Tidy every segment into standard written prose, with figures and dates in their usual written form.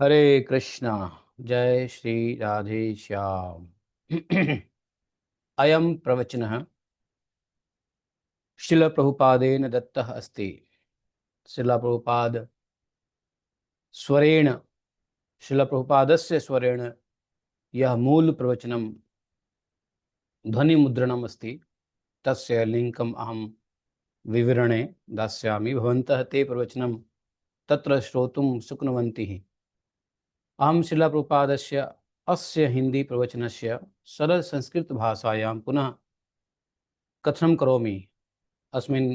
हरे कृष्णा। जय श्री राधे श्याम। अयं प्रवचनः शिल प्रभुपादेन दत्तः अस्ति। शिल प्रभुपाद स्वरेण शिल प्रभुपादस्य स्वरेण यह मूल प्रवचनं ध्वनिमुद्रणम् अस्ति। तस्य लिङ्कम् अहं विवरणे दास्यामि। भवन्तः ते प्रवचनं तत्र श्रोतुं शक्नुवन्ति। अहं शिल प्रभुपादस्य अस्य हिंदी प्रवचनस्य सरल संस्कृत भाषायां पुनः कथनं करोमि। अस्मिन्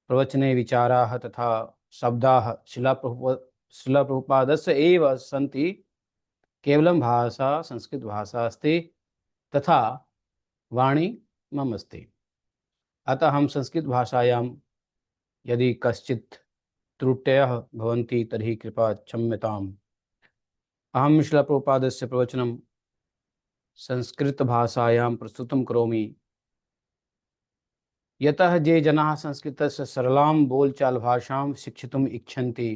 प्रवचने विचाराः तथा शब्दाः शिलाप्रभुपादस्य एव सन्ति। केवलं भाषा संस्कृतभाषा अस्ति तथा वाणी मम अस्ति। अतः हम संस्कृतभाषायां यदि कश्चित् त्रुटयः भवन्ति तर्हि कृपा क्षम्यताम्। अहं शिलाप्रभुपादस्य प्रवचनं संस्कृतभाषायां प्रस्तुतं करोमि। यतः ये जनाः संस्कृतस्य सरलां बोलचाल भाषां शिक्षितुम् इच्छन्ति,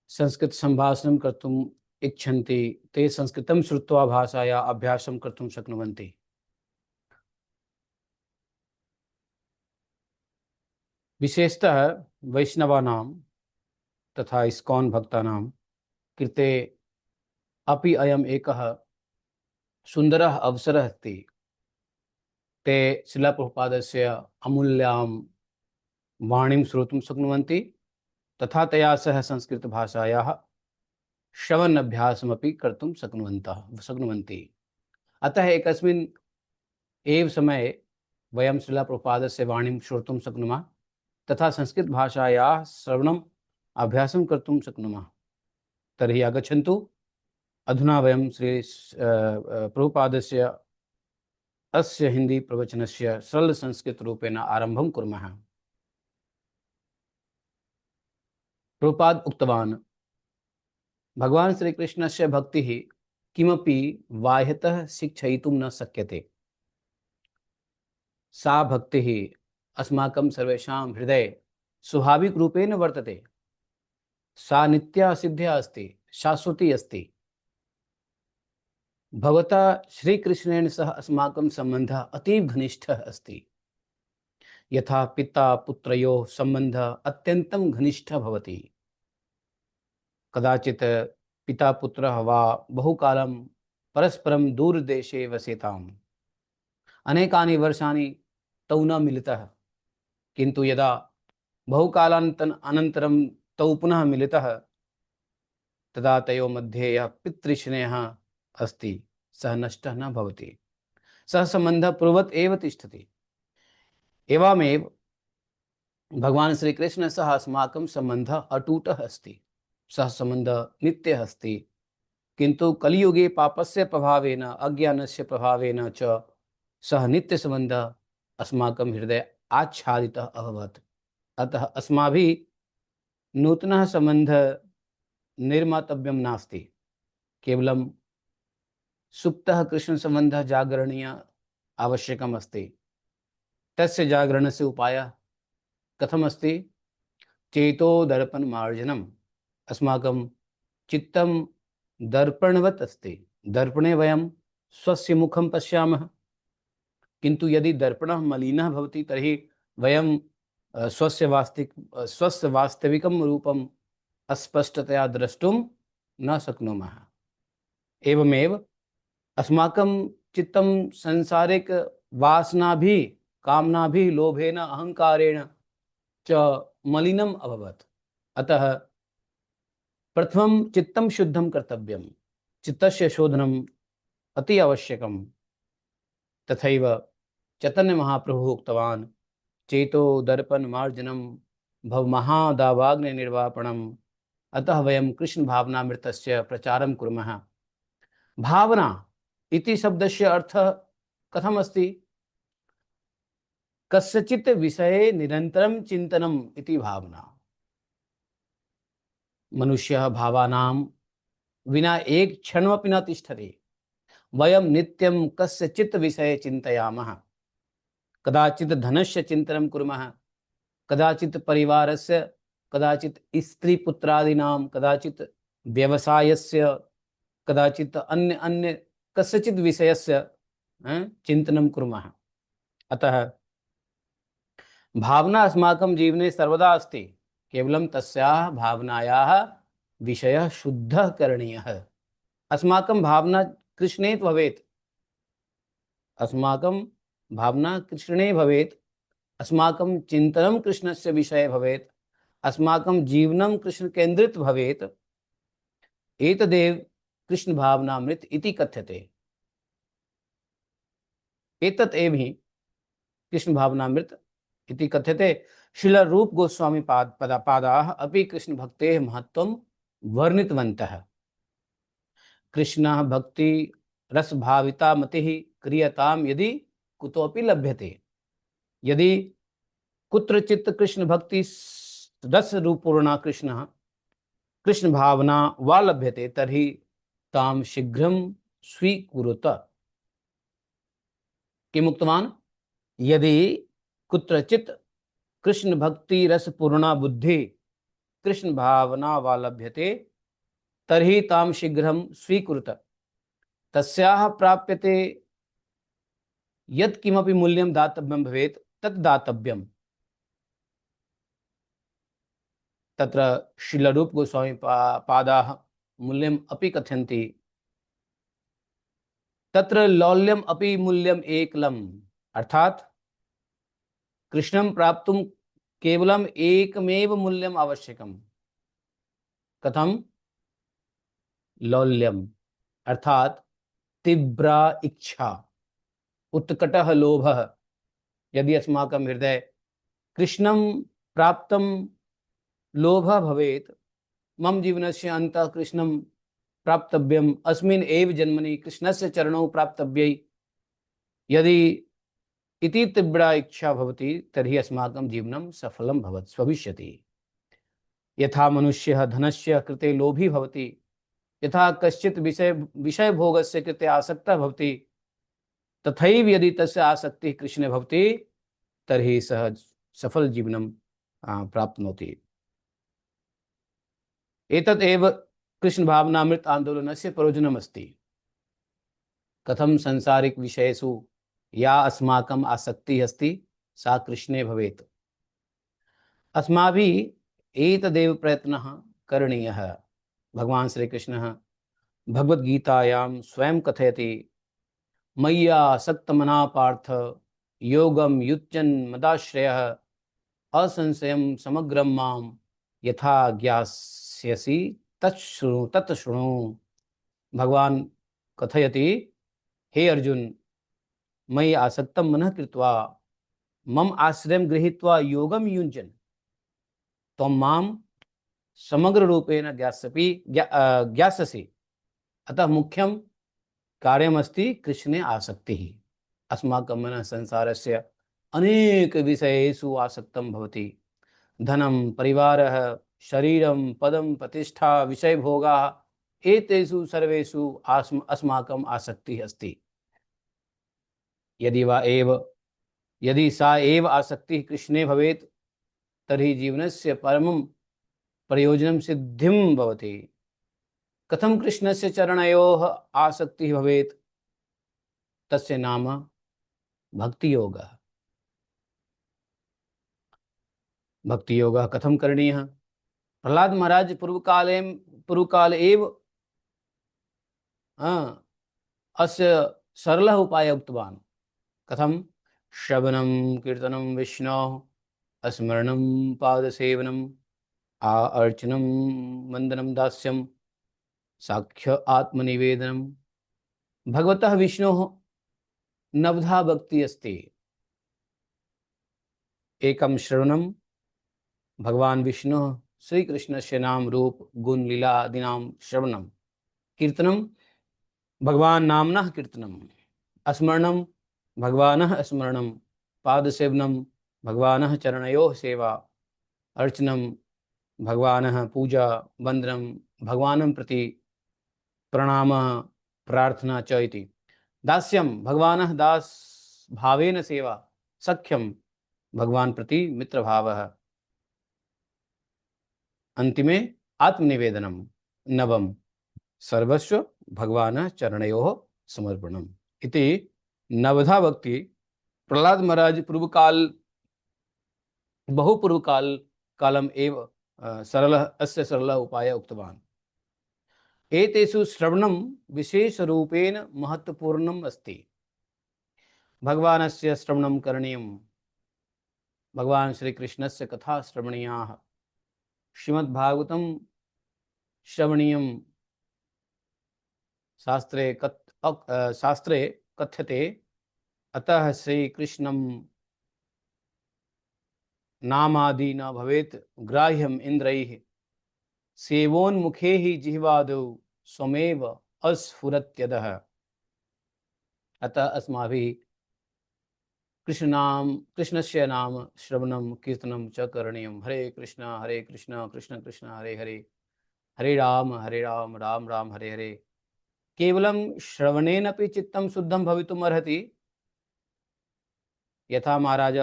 संस्कृत संभाषणं कर्तुम् इच्छन्ति, ते संस्कृतं श्रुत्वा भाषाया अभ्यासं कर्तुं शक्नुवन्ति। विशेषतः वैष्णवानां तथा इस्कॉन भक्तानां कृते अपि अयम् एकः सुन्दरः अवसरः अस्ति। ते शिलाप्रभुपादस्य अमूल्यां वाणीं श्रोतुं शक्नुवन्ति तथा तया सह संस्कृतभाषायाः श्रवण अभ्यासमपि कर्तुं शक्नुवन्ति। अतः एकस्मिन् एव समये वयं शिलाप्रभुपादस्य वाणीं श्रोतुं शक्नुमः तथा संस्कृतभाषायाः श्रवणम् अभ्यासं कर्तुं शक्नुमः। तर्हि आगच्छन्तु, अधुना वयं श्री प्रभुपादस्य अस्य हिंदी प्रवचनस्य सरल संस्कृतरूपेण आरम्भं कुर्मः। प्रभुपाद उक्तवान्, भगवान् श्रीकृष्णस्य भक्तिः किमपि बाह्यतः शिक्षयितुं न शक्यते। सा भक्तिः अस्माकं सर्वेषां हृदये स्वाभाविकरूपेण वर्तते। सा नित्या सिद्ध्या अस्ति, शाश्वती अस्ति। भगवता श्रीकृष्णेन सह अस्माकं सम्बन्धः अतीव घनिष्ठः अस्ति। यथा पिता पुत्रयोः सम्बन्धः अत्यन्तं घनिष्ठः भवति। कदाचित् पिता पुत्रः वा बहुकालं परस्परं दूरदेशे वसेताम्। अनेकानि वर्षाणि तौ न मिलितः, किन्तु यदा अनन्तरं तौ पुनः मिलितः तदा तयोः मध्ये यः पितृस्नेहः अस्ति सः नष्टः न भवति। सः सम्बन्धः पूर्ववत् एव तिष्ठति। एवमेव भगवान् श्रीकृष्णेन सह अस्माकं सम्बन्धः अटूटः अस्ति। सः सम्बन्धः नित्यः अस्ति, किन्तु कलियुगे पापस्य प्रभावेन अज्ञानस्य प्रभावेन च सः नित्यसम्बन्धः अस्माकं हृदये आच्छादितः अभवत्। अतः अस्माभिः नूतनः सम्बन्धः निर्मातव्यं नास्ति। केवलं सुप्तः कृष्णसम्बन्धः जागरणीयः आवश्यकम् अस्ति। तस्य जागरणस्य उपायः कथमस्ति? चेतो दर्पण मार्जनम्। अस्माकं चित्तं दर्पणवत् अस्ति। दर्पणे वयं स्वस्य मुखं पश्यामः, किन्तु यदि दर्पणः मलिनः भवति तर्हि वयं स्वस्य वास्तविकं रूपं अस्पष्टतया द्रष्टुं न शक्नुमः। एवमेव अस्माकं चित्तं सांसारिक वासनाभिः, कामनाभिः, लोभेन, अहंकारेण च मलिनम् अभवत्। अतः प्रथमं चित्तं शुद्धं कर्तव्यं। चित्तस्य शोधनम् अति आवश्यकम्। तथैव चैतन्य महाप्रभुः उक्तवान्, चेतो दर्पण मार्जनं भवमहादावाग्नि निर्वापणम्। अतः वयं कृष्ण भावनामृतस्य प्रचारं कुर्मः। भावना इति शब्दस्य अर्थः कथम् अस्ति? कस्यचित् विषये निरन्तरं चिन्तनम् इति भावना। मनुष्यः भावानां विना एक क्षणमपि न तिष्ठति। वयं नित्यं कस्यचित् विषये चिन्तयामः। कदाचित् धनस्य चिन्तनं कुर्मः, कदाचित् परिवारस्य कदाचित् स्त्रीपुत्रादीनां, कदाचित् व्यवसायस्य, कदाचित् अन्य अन्य कस्यचित् विषयस्य चिन्तनं कुर्मः। अतः भावना अस्माकं जीवने सर्वदा अस्ति, केवलं तस्याः भावनायाः विषयः शुद्धः करणीयः। अस्माकं भावना कृष्णे भवेत्, अस्माकं भावना कृष्णे भवेत्, अस्माकं चिन्तनं कृष्णस्य विषये भवेत्, अस्माकं जीवनं कृष्ण केन्द्रित भवेत्। एतदेव कृष्ण भावनामृत इति कथ्यते। एतत् एव हि कृष्ण भावनामृत इति कथ्यते। श्रील रूप गोस्वामी पादाः अपि कृष्ण भक्तेः महत्त्वं वर्णितवन्तः। कृष्णः भक्ति रस भाविता मतिः क्रियताम यदि कुतोपि लभ्यते। यदि कुत्रचित् कृष्ण भक्ति रस रूपूर्णा कृष्णः कृष्ण भावना वा लभ्यते तर्हि तां शीघ्रं स्वीकुरुत। किमुक्तवान्? यदि कुत्रचित् कृष्ण भक्ति रस पूर्णा बुद्धि कृष्ण भावना वा लभ्यते तर्हि तां शीघ्रं स्वीकुरुत। तस्याः प्राप्यते यत् किमपि मूल्यं दातव्यं भवेत् तत् दातव्यम्। तत्र श्रीलरूप गोस्वामी पादाः मूल्यम् अपि कथयन्ति। तत्र लौल्यम् अपि मूल्यम् एकलम्, अर्थात कृष्णं प्राप्तुं केवलम् एकमेव मूल्यम् आवश्यकम्। कथं? लौल्यम् अर्थात तीव्रा इच्छा, उत्कटः लोभः। यदि अस्माकं हृदये कृष्णं प्राप्तं लोभः भवेत्, मम जीवनस्य अन्तः कृष्णं प्राप्तव्यम्, अस्मिन् एव जन्मनि कृष्णस्य चरणौ प्राप्तव्यै, यदि इति तीव्रा इच्छा भवति तर्हि अस्माकं जीवनं सफलं भविष्यति। यथा मनुष्यः धनस्य कृते लोभी भवति, यथा कश्चित् विषय भोगस्य कृते आसक्तः भवति, तथैव यदि तस्य आसक्तिः कृष्णे भवति तर्हि सः सफल जीवनं प्राप्नोति। एतत् एव कृष्ण भावनामृत आंदोलनस्य प्रयोजनमस्ति। कथं सांसारिक विषयेषु या अस्माकम् आसक्तिः अस्ति सा कृष्णे भवेत्। अस्माभिः एतदेव प्रयत्नः करणीयः। भगवान् श्रीकृष्णः भगवद्गीतायां स्वयं कथयति, मय्यासक्तमनः पार्थ योगं युज्यन् मदाश्रयः असंशयं समग्रं मां यथा ज्ञास्यसि तत् शृणु। भगवान कथयति, हे अर्जुन, मयि आसक्तं मनः कृत्वा मम आश्रयं गृहीत्वा योगं युञ्जन् त्वं मां समग्र रूपेण ज्ञास्यसि। अतः मुख्यं कार्यमस्ति कृष्णे आसक्तिः। अस्माकं मनः संसारस्य अनेक विषयेषु आसक्तं भवति। धनं, परिवारः, शरीरं, पदं, प्रतिष्ठा, विषयभोगाः, एतेषु सर्वेषु अस्माकम् आसक्तिः अस्ति। यदि सा एव आसक्तिः कृष्णे भवेत् तर्हि जीवनस्य परमं प्रयोजनं सिद्धिं भवति। कथं कृष्णस्य चरणयोः आसक्तिः भवेत्? तस्य नाम भक्तियोगः। भक्तियोगः कथं करणीयः? प्रहलाद महाराज पूर्वकाले एव अस्य सरलः उपायः उक्तवान्। कथं? श्रवणं कीर्तनं विष्णोः, स्मरणं पादसेवनम्, अर्चनं वन्दनं दास्यं, साक्ष्य आत्मनिवेदनम्। भगवतः विष्णोः नवधा भक्ति अस्ति। एकं श्रवणं, भगवान विष्णुः श्रीकृष्णस्य नाम रूप गुण लीला आदीनां श्रवणं। कीर्तनं, भगवान नाम्नः कीर्तनं। स्मरणं, भगवानः स्मरणं। पादसेवनं, भगवानः चरणयोः सेवा। अर्चनं, भगवानः पूजा वन्दनं, भगवानं प्रति प्रणामः प्रार्थना च इति। दास्यं, भगवानः दास भावेन सेवा। सख्यं, भगवान प्रति मित्रभावः। अंतिमे आत्मनिवेदनम नवम सर्वस्व भगवान चरणयोः समर्पणम इति नवधा भक्ति प्रहलाद महाराज पूर्व काल बहु पूर्व काल कालम एव सरल अस्य सरल उपाय उक्तवान्। एतेषु श्रवणं विशेष रूपेण महत्वपूर्णम् अस्ति। भगवानस्य श्रवणं करणीयम्। भगवान श्री कृष्णस्य कथा श्रवणीयाः। श्रीमद्भागवतं श्रवणीयम्। शास्त्रे कथ्यते अतः श्री कृष्णं नामादि न भवेत् ग्राह्यम् इंद्रैः सेवोन्मुखे हि जिह्वादौ स्वमेव अस्फुरत्यदः। अतः अस्माभिः कृष्णस्य नाम श्रवणं कीर्तनं च करणीयम्। हरे कृष्ण कृष्ण कृष्ण हरे हरे, हरे राम राम राम हरे हरे। केवलं श्रवणेनपि चित्तं शुद्धं भवितुम् अर्हति। यथा महाराज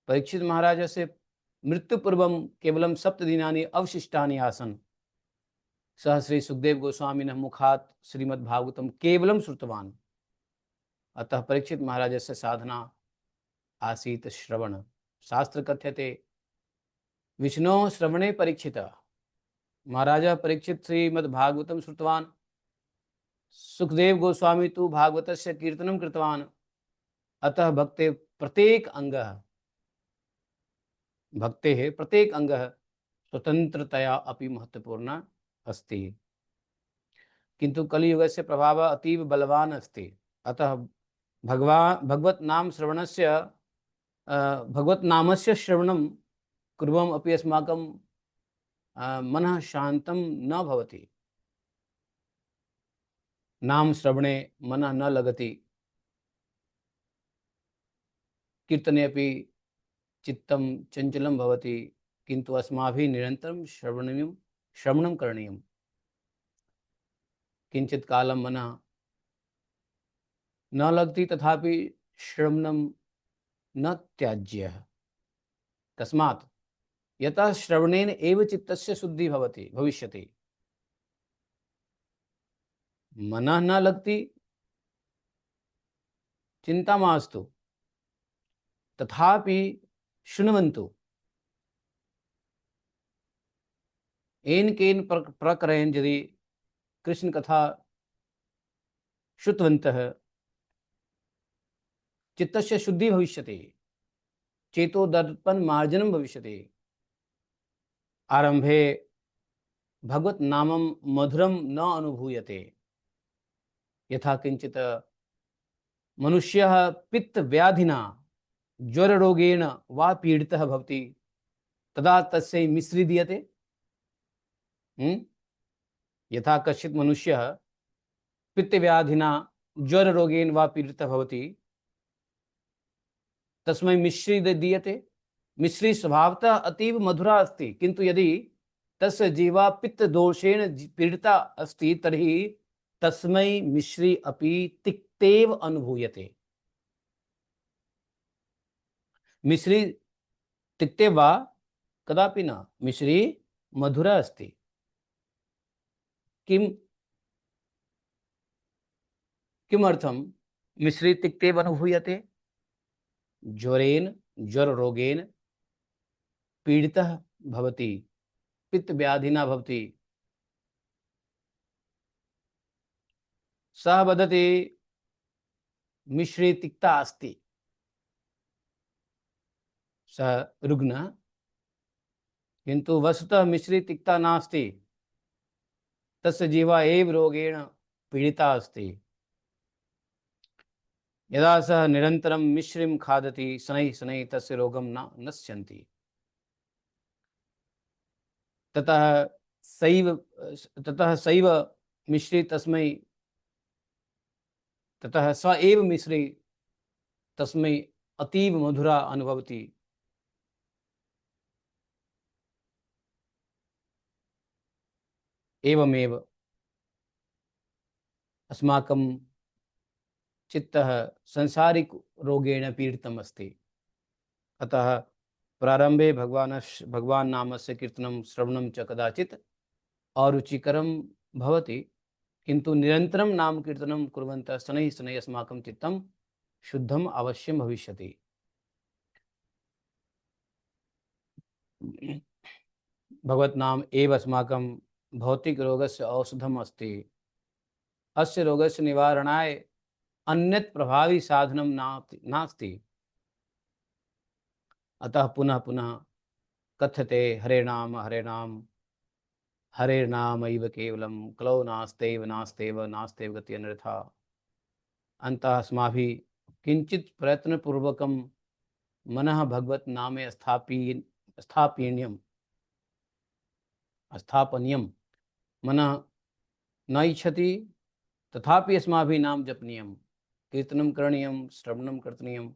परीक्षित महाराजस्य मृत्युपूर्वं केवलं 7 दिनानि अवशिष्टानि आसन्। सः श्री सुखदेव गोस्वामिनः मुखात् श्रीमद्भागवतं केवलं श्रुतवान्। अतः परीक्षित महाराजस्य साधना आसीत् श्रवण। शास्त्र कथ्यते विष्णोः श्रवणे परीक्षितः। महाराज परीक्षित श्रीमद्भागवतं श्रुतवान्। सुखदेव गोस्वामी तु भागवतस्य कीर्तनं कृतवान्। अतः भक्तेः प्रत्येक अङ्गः स्वतन्त्रतया अपि महत्वपूर्ण अस्ति। किन्तु कलियुगस्य प्रभावः अतीव बलवान् अस्ति। अतः भगवत् नामस्य श्रवणं कुर्वम् अपि अस्माकं मनः शान्तं न भवति। नाम श्रवणे मनः न लगति। कीर्तने अपि चित्तं चञ्चलं भवति। किन्तु अस्माभिः निरन्तरं श्रवणं करणीयम्। किंचित कालं मनः न लगति तथापि श्रवणं न त्याज्यः। तस्मात् यतः श्रवणेन एव चित्तस्य शुद्धि भविष्यति। मनः न लगति चिंता मास्तु, तथापि शृण्वन्तु। येन केन प्रकरेण यदि कृष्ण कथा श्रुतवन्तः चित्तस्य शुद्धि भविष्यति, चेतो दर्पण मार्जनं भविष्यति। आरंभे भगवत नामं मधुरं न अनुभूयते। यथा किंचित मनुष्यः पित्त व्याधिना ज्वर रोगेण वा पीडितः भवति, तदा तस्यै मिश्री दीयते। यथा कश्चित् मनुष्यः पित्त व्याधिना ज्वर रोगेण वा पीडितः भवति, तस्मै मिश्री दीयते। मिश्री स्वभावतः अतीव मधुरा अस्ति, किन्तु यदि तस्य जीवा पित्त दोषेण पीडिता अस्ति तर्हि तस्मै मिश्री अपि तिक्तेव अनुभूयते। मिश्री तिक्ते वा कदापि न, मिश्री मधुरा अस्ति। किमर्थं मिश्री तिक्तेव अनुभूयते? ज्वर रोगेन पीडितः भवति, पित्त व्याधिना भवति। सः वदति मिश्री तिक्ता अस्ति, सः रुग्णः, किन्तु वस्तुतः मिश्री तिक्ता नास्ति। तस्य जीवा एव रोगेण पीडिता अस्ति। यदा सः निरन्तरं मिश्रीं खादति, शनैः शनैः तस्य रोगं न नश्यन्ति। ततः सैव मिश्री तस्मै, ततः स एव मिश्री तस्मै अतीव मधुरा अनुभवति। एवमेव अस्माकं चित्तः सांसारिक रोगेण पीडितम् अस्ति। अतः प्रारंभे भगवान नामस्य कीर्तनं श्रवणं च कदाचित् अरुचिकरं भवति, किंतु निरंतरं नाम कीर्तनं कुर्वन्तः शनैः शनैः अस्माकं चित्तं शुद्धम अवश्यं भविष्यति। भगवत नाम एव अस्माकं भौतिक रोगस्य औषधम् अस्ति। अस्य रोगस्य निवारणाय अन्यत् प्रभावी साधनं नास्ति। अतः पुनः पुनः कथ्यते हरे नाम हरे नामैव केवलं कलौ नास्तेव नास्तेव नास्तेव गति अन्यथा। अन्तः अस्माभिः किञ्चित् प्रयत्नपूर्वकं मनः भगवत नामे स्थापनीयं मनः न इच्छति, तथापि अस्माभिः नाम जपनीयं, कीर्तनं करणीयं, श्रवणं कर्तनीयम्।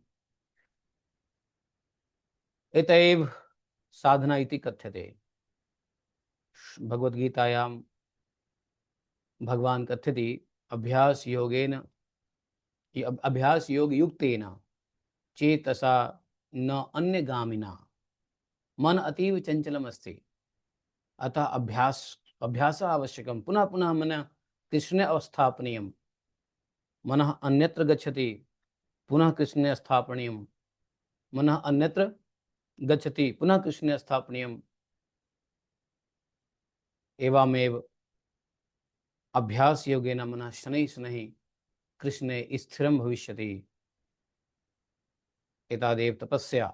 एतैव साधना इति कथ्यते। भगवद्गीतायां भगवान् कथ्यति अभ्यास योग युक्तेन चेतसा न अन्यगामिना। मन अतीव चंचलम अस्ति, अतः अभ्यास आवश्यकं। पुनः पुनः मन कृष्णे अवस्थापनीयं। मनः अन्यत्र गच्छति, पुनः कृष्णे स्थापनीयं। मनः अन्यत्र गच्छति, पुनः कृष्णे स्थापनीयम्। एवमेव अभ्यास योगेन मनः शनैः शनैः कृष्णे स्थिरं भविष्यति। एतादेव तपस्या।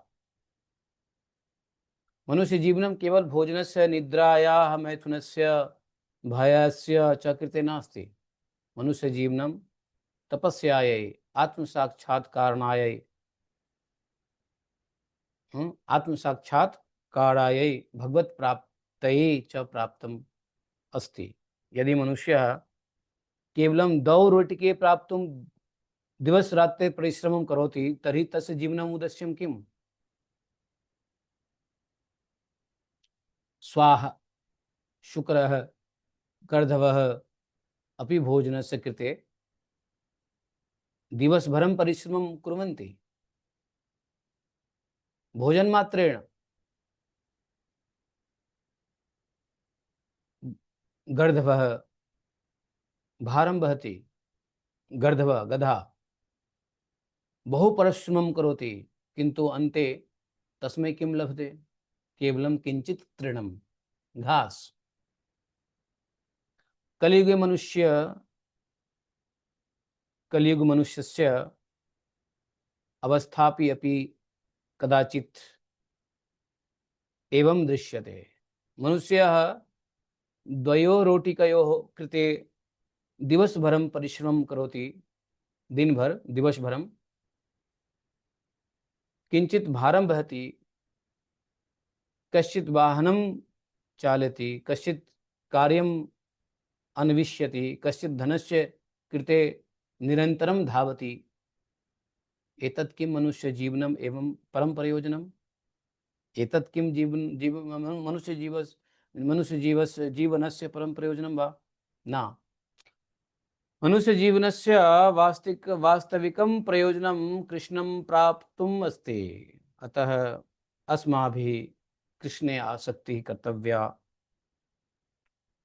मनुष्य जीवनं केवल भोजनस्य निद्रायाः मैथुनस्य भयस्य च कृते नास्ति। मनुष्य जीवनं तपस्यायै, आत्मसाक्षात्कारणायै, आत्मसाक्षात्कारायै, भगवत प्राप्तये च प्राप्तम् अस्ति। यदि मनुष्यः केवलं दौ रोटिके प्राप्तुं दिवस रात्रि परिश्रमं करोति तर्हि तस्य जीवनम् उद्देश्यं किम्? स्वाह शुक्रः कर्दभः अपि भोजनस्य कृते दिवसभरं परिश्रमं कुर्वन्ति। भोजनमात्रेण गर्दभः भारं वहति। गर्दभः गधा बहु परिश्रमं करोति, किन्तु अन्ते तस्मै किं लभते? केवलं किञ्चित् तृणं, घास। कलियुग मनुष्यस्य अवस्थापि अपि कदाचित् एवं दृश्यते। मनुष्यः द्वयोः रोटिकयोः कृते दिवसभरं परिश्रमं करोति, दिनभर दिवसभरं, किञ्चित् भारं वहति, कश्चित् वाहनं चालयति, कश्चित् कार्यम् अन्विष्यति, कश्चित् धनस्य कृते निरन्तरं धावति। एतत् किं मनुष्य जीवनम् एवं परम प्रयोजनम्? एतत् किं मनुष्य जीवनस्य परम प्रयोजनं वा? न। मनुष्य जीवनस्य वास्तविकं प्रयोजनं कृष्णं प्राप्तुम् अस्ति। अतः अस्माभिः कृष्णे आसक्तिः कर्तव्या।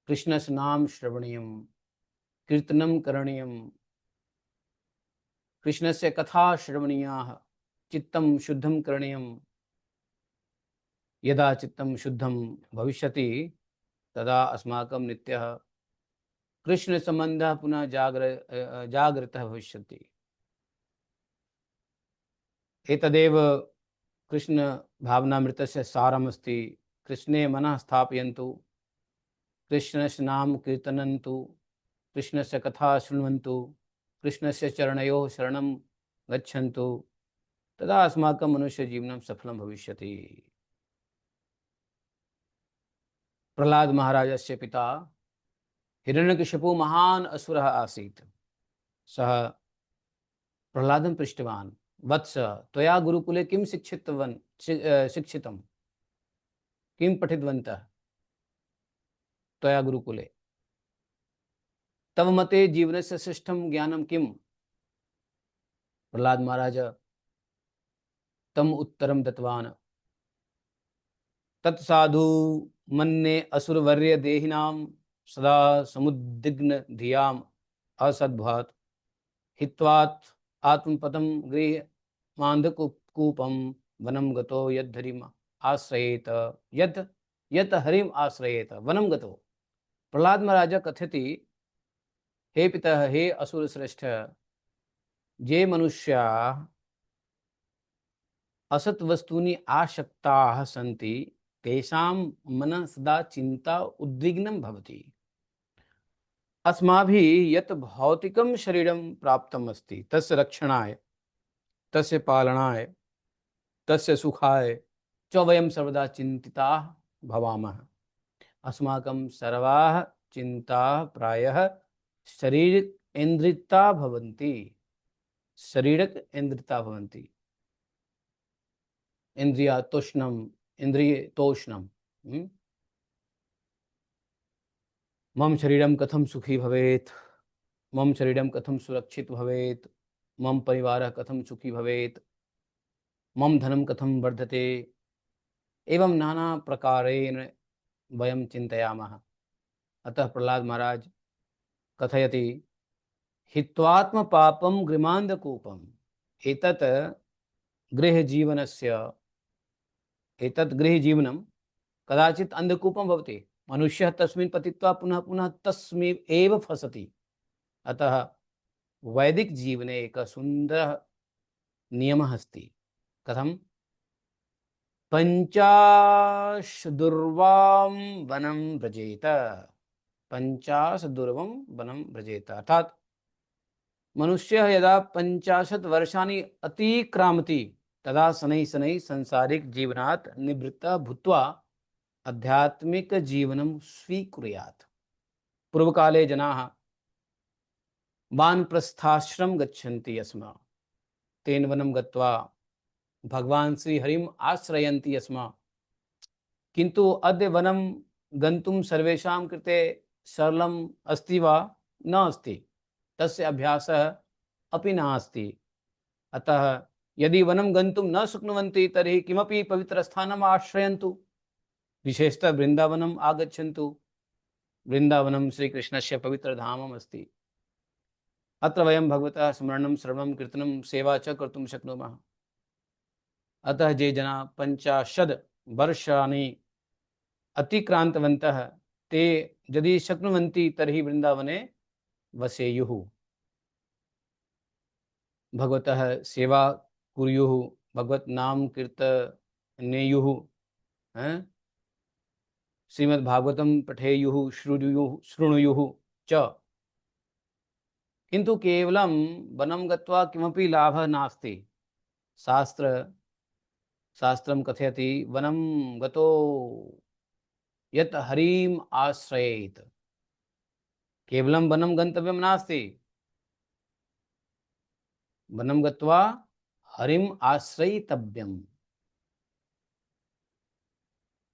कृष्णस्य नाम श्रवणीयं, कीर्तनं करणीयं, कृष्णस्य कथा श्रवणीयाः, चित्तं शुद्धं करणीयं। यदा चित्तं शुद्धं भविष्यति तदा अस्माकं नित्यः कृष्णसम्बन्धः पुनः जागृतः भविष्यति। एतदेव कृष्ण भावनामृतस्य सारमस्ति। कृष्णे मनः स्थापयन्तु, कृष्णस्य नाम कीर्तनन्तु, कृष्णस्य कथा शृण्वन्तु, कृष्णस्य चरणयोः शरणं गच्छन्तु, तदा अस्माकं मनुष्यजीवनं सफलं भविष्यति। प्रहलाद महाराजस्य पिता हिरण्यकशिपुः महान् असुरः आसीत्। सः प्रहलादं पृष्टवान्, वत्स, त्वया गुरुकुले किं शिक्षितं? किं पठितवन्तः त्वया गुरुकुले? तव मते जीवनस्य श्रेष्ठं ज्ञानं किम्? प्रहलाद महाराज तम् उत्तरं दत्तवान्, तत्साधु मन्ये असुरवर्य देहिनां सदा समुद्विग्न धियाम असद्भात हित्वात् आत्मपदं गृहमान्धकूपं वनं गतो यद्धरिम आश्रयेत यत् यत् हरिम आश्रयेत वनं गतो। प्रहलाद महाराज कथयति, हे पितः, हे असुर श्रेष्ठ, जे मनुष्या असत वस्तूनि आसक्ताः सन्ति तेषां मनः सदा चिंता उद्विग्नं भवति। अस्माभिः यत् भौतिकं शरीरं प्राप्तम् अस्ति तस्य रक्षणाय, तस्य पालनाय, तस्य सुखाय च वयं सर्वदा चिन्तिताः भवामः। अस्माकं सर्वाः चिन्ताः प्रायः शरीर इन्द्रिता भवन्ति, शरीरक इन्द्रिता भवन्ति। इंद्रिया तोष्णम, इंद्रिय तोष्णम। मम शरीरम कथम सुखी भवेत्, मम शरीरम कथम सुरक्षित भवेत्, मम परिवारः कथम सुखी भवेत्, मम धनम कथम वर्धते, एवं नाना प्रकारेण वयं चिन्तयामः। अतः प्रहलाद महाराज कथयति, हित्वात्म पापम गृमांधकूपम एतत् गृहजीवनस्य, एतत् गृहजीवनं कदाचित् अंधकूपं भवति। मनुष्यः तस्मिन् पतित्वा पुनः पुनः तस्मिन् एव फसति। अतः वैदिक जीवने एक सुन्दरः नियमः अस्ति। कथं? पंचाशदुर्वां वनं व्रजेत, पंचाशदुर्वं वनं व्रजेत। अर्थात मनुष्यः यदा 50 वर्षाणि अतिक्रामति तदा शनैः शनैः सांसारिक जीवनात् निवृत्तः भूत्वा आध्यात्मिक जीवनं स्वीकुर्यात्। पूर्वकाले जनाः वानप्रस्थाश्रम गच्छन्ति स्म, तेन वनं गत्वा भगवान् श्रीहरिम् आश्रयन्ति स्म। किन्तु अद्य वनं गन्तुं सर्वेषां कृते सरलम् अस्ति वा? न अस्ति, तस्य अभ्यासः अपि नास्ति। अतः यदि वनं गन्तुं न शक्नुवन्ति तर्हि किमपि पवित्रस्थानम् आश्रयन्तु, विशेषतः वृन्दावनम् आगच्छन्तु। वृन्दावनं श्रीकृष्णस्य पवित्रधामम् अस्ति। अत्र वयं भगवतः स्मरणं, श्रवणं, कीर्तनं, सेवा च कर्तुं शक्नुमः। अतः ये जनाः 50 वर्षाणि अतिक्रान्तवन्तः ते यदि शक्नुवन्ति तर्हि वृन्दावने वसेयुः, भगवतः सेवा कुर्युः, भगवत नाम कीर्तनेयुः, श्रीमद्भागवतं पठेयुः, शृणुयुः च। किन्तु केवलं वनं गत्वा किमपि लाभः नास्ति। शास्त्रं कथयति, वनं गतो यत् हरिम् आश्रयेत्। केवलं वनं गन्तव्यं नास्ति, वनं गत्वा हरिम् आश्रयितव्यम्।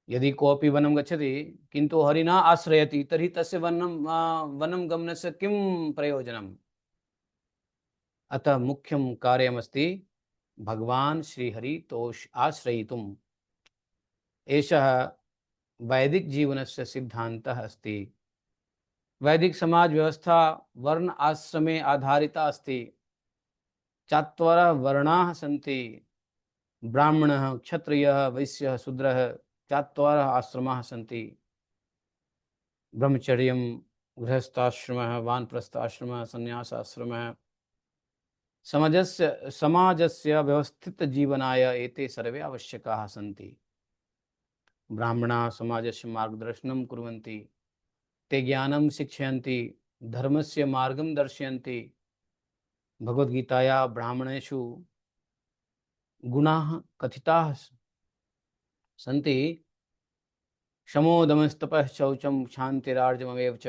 यदि कोऽपि वनं गच्छति किन्तु हरिना आश्रयति तर्हि तस्य वनं गमनस्य किं प्रयोजनम्? अतः मुख्यं कार्यमस्ति भगवान् श्रीहरि तोष आश्रयितुम्। एषः वैदिक जीवनस्य सिद्धान्तः अस्ति। वैदिक समाज व्यवस्था वर्ण आश्रमे आधारिता अस्ति। 4 वर्णाः सन्ति, ब्राह्मणः, क्षत्रियः, वैश्यः, शूद्रः, 4 आश्रमाः सन्ति। ब्रह्मचर्यं, गृहस्थाश्रमः, वानप्रस्थाश्रमः, सन्यासाश्रमः। समाजस्य व्यवस्थित जीवनाय एते सर्वे आवश्यकाः सन्ति। ब्राह्मणाः समाजस्य मार्गदर्शनं कुर्वन्ति, ते ज्ञानं शिक्षयन्ति, धर्मस्य मार्गं दर्शयन्ति। भगवद्गीतायां ब्राह्मणेषु गुणाः कथिताः सन्ति। शमो दमस्तपः शौचं क्षान्तिरार्जवमेव च,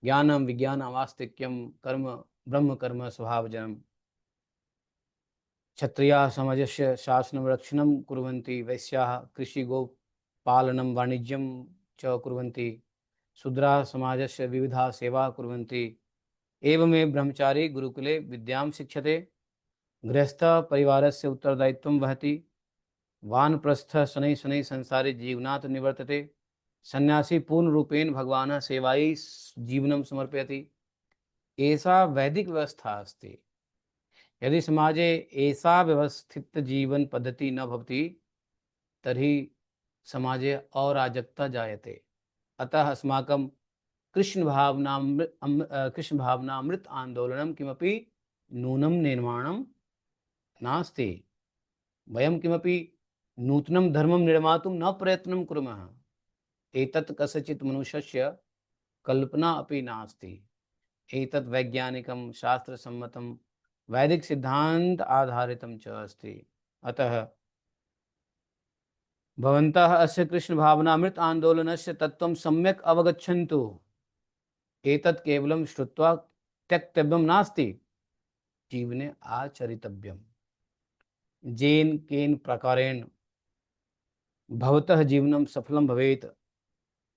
ज्ञानं विज्ञानं वास्तिक्यं कर्म ब्रह्म कर्म स्वभावजनम्। क्षत्रियाः समाजस्य शासनं रक्षणं कुर्वन्ति, वैश्याः कृषि गोपालनं वाणिज्यं च कुर्वन्ति, शूद्राः समाजस्य विविधा सेवा कुर्वन्ति। एवमेव ब्रह्मचारी गुरुकुले विद्यां शिक्षते, गृहस्थ परिवारस्य उत्तरदायित्वं वहति, वानप्रस्थ शनै शनै संसारे जीवनात् निवर्तते, सन्यासी पूर्ण रूपेण भगवान सेवायै जीवनं समर्पयति। एषा वैदिक व्यवस्था अस्ति। यदि समाजे एषा व्यवस्थित जीवन पद्धति न भवति तर्हि समाजे अराजकता जायते। अतः अस्माकं कृष्ण भावनामृत आंदोलनं किमपि नूनं निर्माणं नास्ति। वयं किमपि नूतनं धर्मं निर्मातुं न प्रयत्नं कुर्मः। एतत् कस्यचित् मनुष्यस्य कल्पना अपि नास्ति। एतत् वैज्ञानिकं शास्त्रसम्मतं वैदिक सिद्धांत आधारितं च अस्ति। अतः भवन्तः अस्य कृष्ण भावनामृत आंदोलनस्य तत्त्वं सम्यक् अवगच्छन्तु। एतत् केवलं श्रुत्वा त्यक्तव्यं नास्ति, जीवने आचरितव्यम्। जेन केन प्रकारेण भवतः जीवनं सफलं भवेत्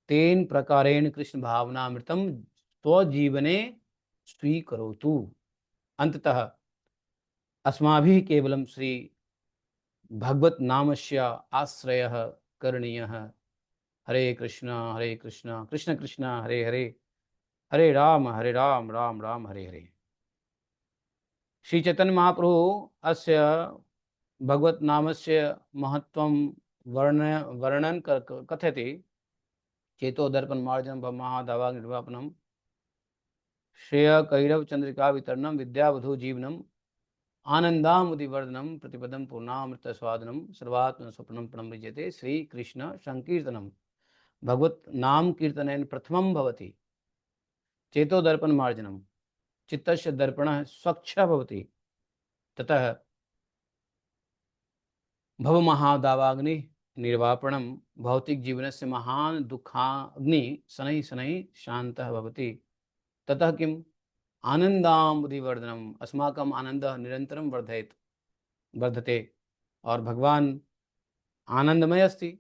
तेन प्रकारेण कृष्ण भावनामृतं स्वजीवने स्वीकरोतु। अंततः अस्माभिः केवलं श्री भगवत नामस्य आश्रयः करणीयः। हरे कृष्ण कृष्ण कृष्ण हरे हरे, हरे राम राम राम हरे हरे। श्री चैतन्य महाप्रभु अस्य भगवत नामस्य महत्वं वर्णन कथयति। चेतो दर्पण मार्जन महादावाग निर्वापनम, श्रेय कैरव चंद्रिका वितरणम, विद्यावधु जीवनम, आनंदामुदिवर्धनम, प्रतिपदम पूर्णामृत स्वादनम, सर्वात्म स्वप्नम प्रणम्यते। श्री कृष्ण संकीर्तनम भगवत नाम कीर्तनेन प्रथमं भवति। चेतो दर्पण मार्जनम, चित्तस्य दर्पणः स्वच्छ भवति। ततः भव महादावाग्नि निर्वापणम, भौतिक जीवनस्य महान दुःखाग्नि शनैः शनैः शान्तः भवति। ततः किम् आनंदामुदिवर्धनम, अस्माकम् आनंदः निरन्तरं वर्धते। और भगवान आनंदमय अस्ति,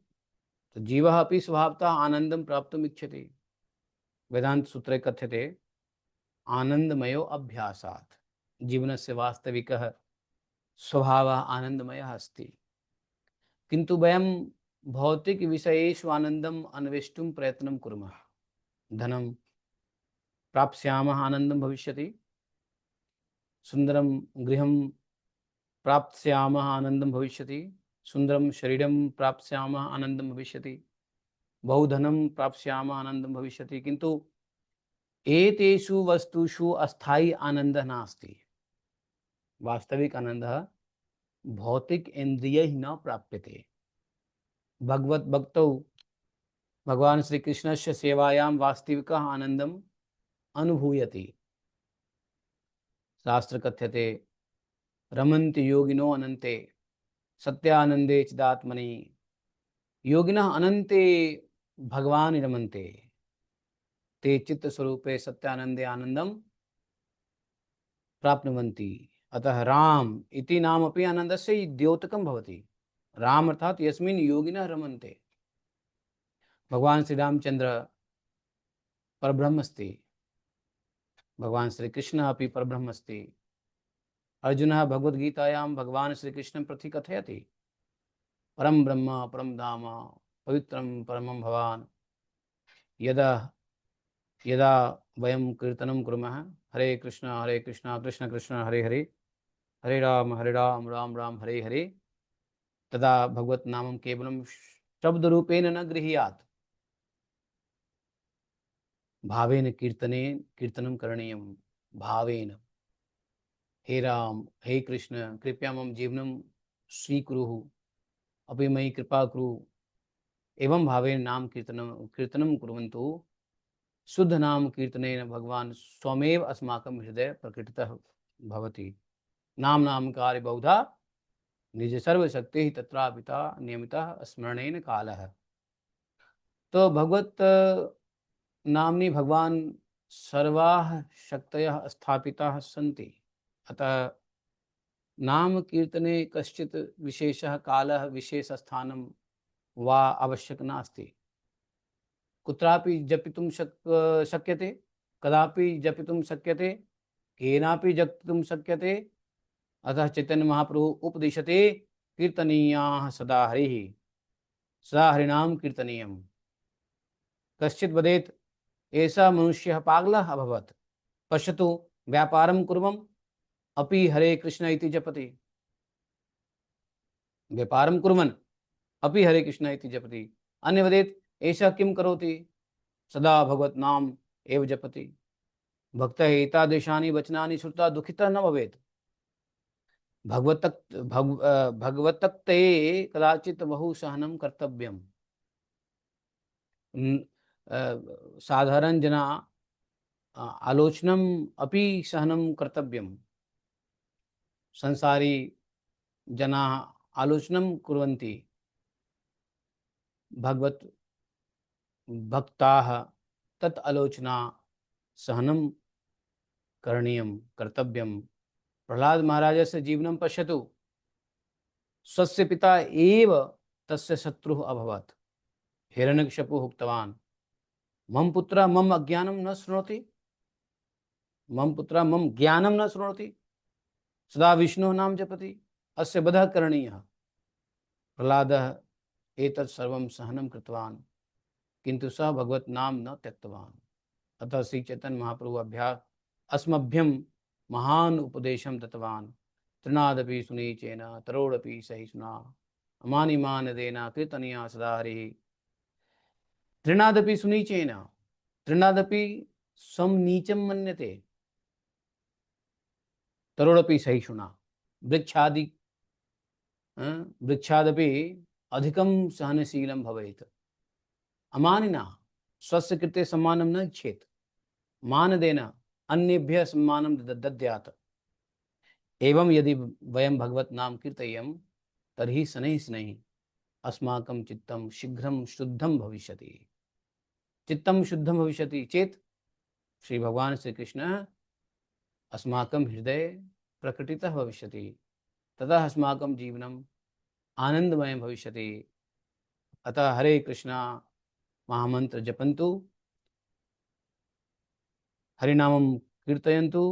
तो जीवः अपि स्वभावतः आनंदं प्राप्तुम् इच्छति। वेदांत सूत्रे कथ्यते आनंदमयो अभ्यासात्, जीवनस्य वास्तविकः स्वभावः आनंदमयः अस्ति। किन्तु वयं भौतिक विषयेषु आनन्दम् अन्वेष्टुं प्रयत्नं कुर्मः। धनं प्राप्स्यामः आनन्दं भविष्यति, सुन्दरं गृहं प्राप्स्यामः आनन्दं भविष्यति, सुन्दरं शरीरं प्राप्स्यामः आनन्दं भविष्यति, बहुधनं प्राप्स्यामः आनन्दं भविष्यति। किन्तु एतेषु वस्तुषु अस्थायी आनन्दः नास्ति। वास्तविक आनन्दः भौतिक इन्द्रियैः न प्राप्यते। भगवत भक्तौ भगवान श्री कृष्णस्य सेवायां वास्तविकः आनन्दम् अनुभूयति। शास्त्र कथ्यते रमन्ति योगिनो अनन्ते सत्यानन्दे चिदात्मनि, योगिनः अनन्ते भगवान् रमन्ते, ते चित्तस्वरूपे सत्यानन्दे आनन्दं प्राप्नुवन्ति। अतः राम इति नामपि आनन्दस्य द्योतकं भवति। राम अर्थात यस्मिन् योगिनः रमन्ते। भगवान श्री रामचंद्र परब्रह्म अस्ति, भगवान श्री कृष्ण अपि परब्रह्म अस्ति। अर्जुनः भगवद्गीतायां भगवान श्री कृष्णं प्रति कथयति परम ब्रह्म परम धाम पवित्रं परमं भवान्। यदा यदा वयं कीर्तनं कुर्मः हरे कृष्ण कृष्ण कृष्ण हरे हरे, हरे राम राम राम हरे हरे, तदा भगवत नामं केवलं शब्दरूपेण न गृह्यात्, भावेन कीर्तनं करणीयं। भावेन हे राम हे कृष्ण कृपया मम जीवनं स्वीकुरु, अपि मयि कृपा कुरु। एवं भावेन नाम कीर्तनं कुर्वन्तु। शुद्ध नाम कीर्तनेन भगवान स्वमेव अस्माकं हृदय प्रकटितः भवति। नाम कार्य बहुधा निज सर्वशक्ति तत्रापिता नियमितः स्मरणेन कालः। तो भगवत नाम्नि भगवान सर्वाः शक्तयः स्थापिताः सन्ति। अतः नाम कीर्तने कश्चित् विशेषः कालः विशेषस्थानं वा आवश्यक नास्ति। कुत्रापि जपितुं शक्यते, कदापि जपितुं शक्यते, केनापि जपितुं शक्यते। अतः चैतन्य महाप्रभु उपदिशते कीर्तनीयाः सदा हरिः सदा हरिनाम कीर्तनीयम्। कश्चित् वदेत् एषः मनुष्यः पागलः अभवत्, पश्यतु व्यापारं कुर्वन् अपि हरे कृष्ण इति जपति। व्यापारं कुर्वन् अपि हरे कृष्ण इति जपति। अन्य वदेत् एषः किं करोति, सदा भगवत् नाम एव जपति। भक्तः एतादृशानि वचनानि श्रुत्वा दुःखितः न भवेत्। भगवतक्ते कदाचित् बहु सहनं कर्तव्यम्। साधारण जना आलोचनम् अपि सहनं कर्तव्यम्। संसारी जनाः आलोचनं कुर्वन्ति, भगवत भक्ताः तत् आलोचना सहनं करणीयं कर्तव्यं। प्रहलाद महाराजस्य जीवनं पश्यतु। स्वस्य पिता एव तस्य शत्रुः अभवत्। हिरण्यकशिपुः उक्तवान्, मम पुत्रः मम अज्ञानं न शृणोति, मम पुत्रः मम ज्ञानं न शृणोति, सदा विष्णुः नाम जपति, अस्य वधः करणीयः। प्रहलादः एतत् सर्वं सहनं कृतवान्, किन्तु सः भगवत नाम न त्यक्तवान्। अतः श्री चैतन्य महाप्रभु अस्मभ्यं महान उपदेशं दत्तवान्। तृणादपि सुनीचेन तरोडपि सहिष्णुना अमानिमानदेन कीर्तनीया सदा हरिः। तृणादपि सुनीचेन, तृणादपि सम नीचम मन्यते, तरोडपि सहिष्णुना, वृक्षादि वृक्षादपि अधिकं सहनशीलं भवेत्। अमानिना स्वस्य कृते सम्मानं न इच्छेत्, मानदेन अन्येभ्यः सम्मानं दद्यात्। एवं यदि वयं भगवत नाम कीर्तयेम तर्हि शनैः शनैः अस्माकं चित्तं शीघ्रं शुद्धं भविष्यति। चित्तं शुद्धं भविष्यति चेत् श्री भगवान श्री कृष्ण अस्माकं हृदये प्रकटितः भविष्यति। ततः अस्माकं जीवनम् आनंदमय भविष्यति। अतः हरे कृष्णा महामंत्र जपन्तु, हरिनामं कीर्तयन्तु,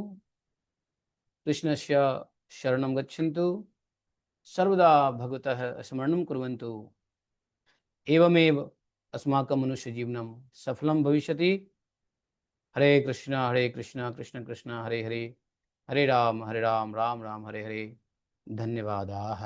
कृष्णस्य शरणं गच्छन्तु, सर्वदा भगवतः स्मरणं कुर्वन्तु। एवमेव अस्माकं मनुष्यजीवनं सफलं भविष्यति। हरे कृष्ण कृष्ण कृष्ण हरे हरे, हरे राम राम राम हरे हरे। धन्यवादाः।